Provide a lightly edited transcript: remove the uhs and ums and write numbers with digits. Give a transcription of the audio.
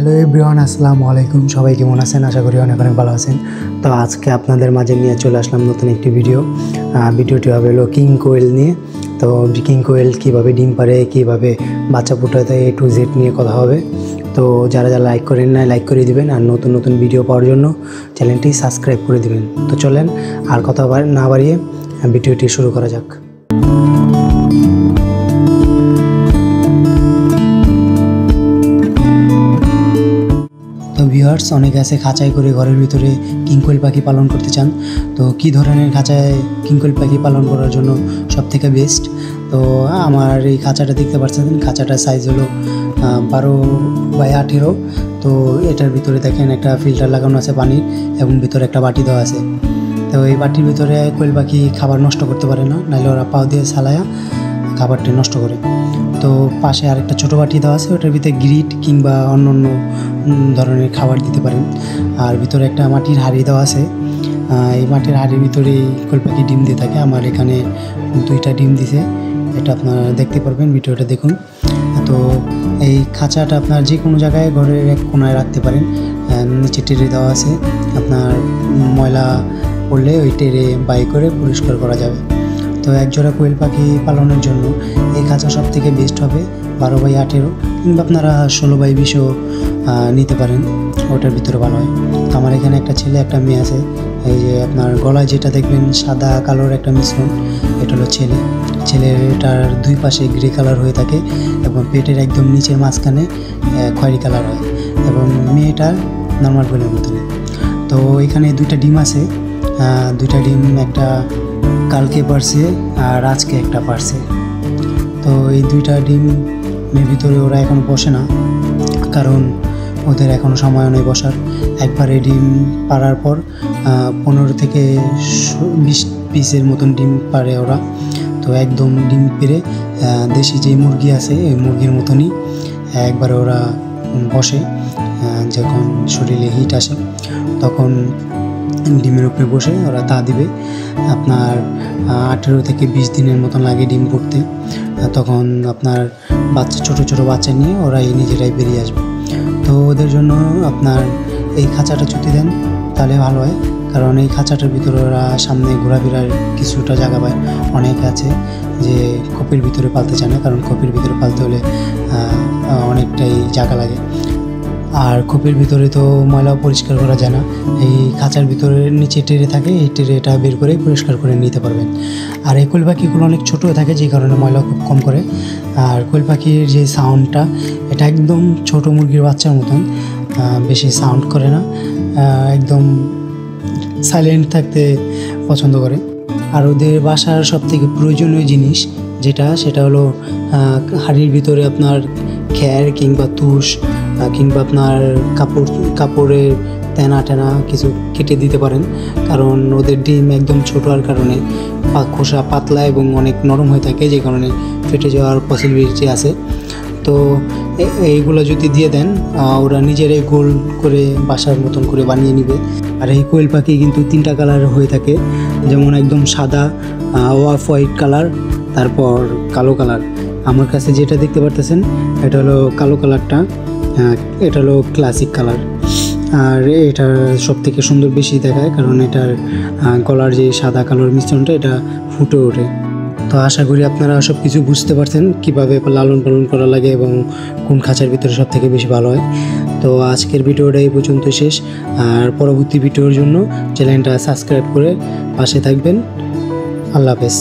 Hello everyone, আসসালামু আলাইকুম। সবাই কেমন আছেন? আশা করি অনেক অনেক ভালো আছেন। তো আজকে আপনাদের মাঝে নিয়ে চলে আসলাম নতুন একটি ভিডিওটি হবে হলো কিং কোয়েল নিয়ে। তো কিং কোয়েল কীভাবে ডিম পারে, কীভাবে বাচ্চা ফুটাতে, A to Z নিয়ে কথা হবে। তো যারা যারা লাইক করেন না, লাইক করে দিবেন, আর নতুন নতুন ভিডিও পাওয়ার জন্য চ্যানেলটি সাবস্ক্রাইব করে দিবেন। তো চলেন আর কথা না বাড়িয়ে ভিডিওটি শুরু করা যাক। তো ভিউয়ার্স, অনেকে আছে খাঁচায় করে ঘরের ভিতরে কিং কোয়েল পাখি পালন করতে চান। তো কী ধরনের খাঁচায় কিং কোয়েল পাখি পালন করার জন্য সবথেকে বেস্ট? তো আমার এই খাঁচাটা দেখতে পাচ্ছেন, খাঁচাটার সাইজ হলো 12x18। তো এটার ভিতরে দেখেন একটা ফিল্টার লাগানো আছে পানির, এবং ভিতরে একটা বাটি দেওয়া আছে। তো এই বাটির ভিতরে কোয়েল পাখি খাবার নষ্ট করতে পারে না, নাহলে ওরা পাও দিয়ে ছালায়া খাবারটি নষ্ট করে। তো পাশে আরেকটা ছোটো বাটি দেওয়া আছে, ওটার ভিতরে গ্রিট কিংবা অন্য অন্য ধরনের খাবার দিতে পারেন। আর ভিতরে একটা মাটির হাঁড়ি দেওয়া আছে। এই মাটির হাঁড়ির ভিতরেই কোয়েল পাখি ডিম দিয়ে থাকে। আমার এখানে 2টা ডিম দিছে, এটা আপনারা দেখতে পারবেন, ভিডিওটা দেখুন। তো এই খাঁচাটা আপনার যে কোনো জায়গায় ঘরের এক কোনায় রাখতে পারেন। নিচে টেরে দেওয়া আছে, আপনার ময়লা পড়লে ওই টেরে বাই করে পরিষ্কার করা যাবে। তো একজোড়া কোয়েল পাখি পালনের জন্য এই খাঁচা সব থেকে বেস্ট হবে 12x18, কিংবা আপনারা 16x20 নিতে পারেন, ওটার ভিতরে ভালো হয়। তো আমার এখানে একটা ছেলে একটা মেয়ে আছে। এই যে আপনার গলায় যেটা দেখবেন সাদা কালোর একটা মিশ্রণ, এটা হলো ছেলেটার 2 পাশে গ্রে কালার হয়ে থাকে, এবং পেটের একদম নিচের মাঝখানে খয়েরি কালার হয়, এবং মেয়েটার নর্মাল কোয়েলের মতনই। তো এখানে 2টা ডিম আছে, 2টা ডিম একটা কালকে পারছে আর আজকে একটা পারছে। তো এই 2টা ডিমের ভিতরে ওরা এখনও বসে না, কারণ ওদের এখনও সময় নেই বসার। একবারে ডিম পাড়ার পর 15 থেকে 20 পিসের মতন ডিম পারে ওরা। তো একদম ডিম পেরে দেশি যে মুরগি আছে ওই মুরগির মতনই একবারে ওরা বসে। যখন শরীরে হিট আসে তখন ডিমের উপরে বসে ওরা তা দিবে। আপনার 18 থেকে 20 দিনের মতন লাগে ডিম ফুটতে। তখন আপনার ছোটো বাচ্চা নিয়ে ওরা নিজেরাই বেরিয়ে আসবে। তো ওদের জন্য আপনার এই খাঁচাটা যদি দেন তাহলে ভালো হয়, কারণ এই খাঁচাটার ভিতরে ওরা সামনে ঘোরাফেরার কিছুটা জায়গা পায়। অনেক আছে যে খোপের ভিতরে পালতে চায় না, কারণ খোপের ভিতরে পালতে হলে অনেকটাই জায়গা লাগে, আর খোপের ভিতরে তো ময়লাও পরিষ্কার করা যায় না। এই খাঁচার ভিতরে নিচে টেরে থাকে, এই টেরেটা বের করে পরিষ্কার করে নিতে পারবেন। আর এই কোয়েল পাখিগুলো অনেক ছোটো থাকে, যে কারণে ময়লা খুব কম করে। আর কোয়েল পাখির যে সাউন্ডটা, এটা একদম ছোটো মুরগির বাচ্চার মতন, বেশি সাউন্ড করে না, একদম সাইলেন্ট থাকতে পছন্দ করে। আর ওদের বাসার সবথেকে প্রয়োজনীয় জিনিস সেটা হলো হাঁড়ির ভিতরে আপনার খ্যার কিংবা তুষ কিংবা আপনার কাপড়ের তেনা কিছু কেটে দিতে পারেন, কারণ ওদের ডিম একদম ছোটো হওয়ার কারণে খোসা পাতলা এবং অনেক নরম হয়ে থাকে, যে কারণে ফেটে যাওয়ার পসিবিলিটি আছে। তো এইগুলো যদি দিয়ে দেন, ওরা নিজেরাই গোল করে বাসার মতন করে বানিয়ে নেবে। আর এই কোয়েল পাখি কিন্তু 3টা কালার হয়ে থাকে, যেমন একদম সাদা, অফ হোয়াইট কালার, তারপর কালো কালার। আমার কাছে যেটা দেখতে পারতেছেন এটা হলো কালো কালারটা, এটা হলো ক্লাসিক কালার। আর এটার সব থেকে সুন্দর বেশি দেখায়, কারণ এটার গলার যে সাদা কালোর মিশ্রণটা এটা ফুটে ওঠে। তো আশা করি আপনারা সব কিছু বুঝতে পারছেন কীভাবে লালন পালন করা লাগে এবং কোন খাঁচার ভিতরে সব থেকে বেশি ভালো হয়। তো আজকের ভিডিওটা এই পর্যন্ত শেষ, আর পরবর্তী ভিডিওর জন্য চ্যানেলটা সাবস্ক্রাইব করে পাশে থাকবেন। আল্লাহ হাফেজ।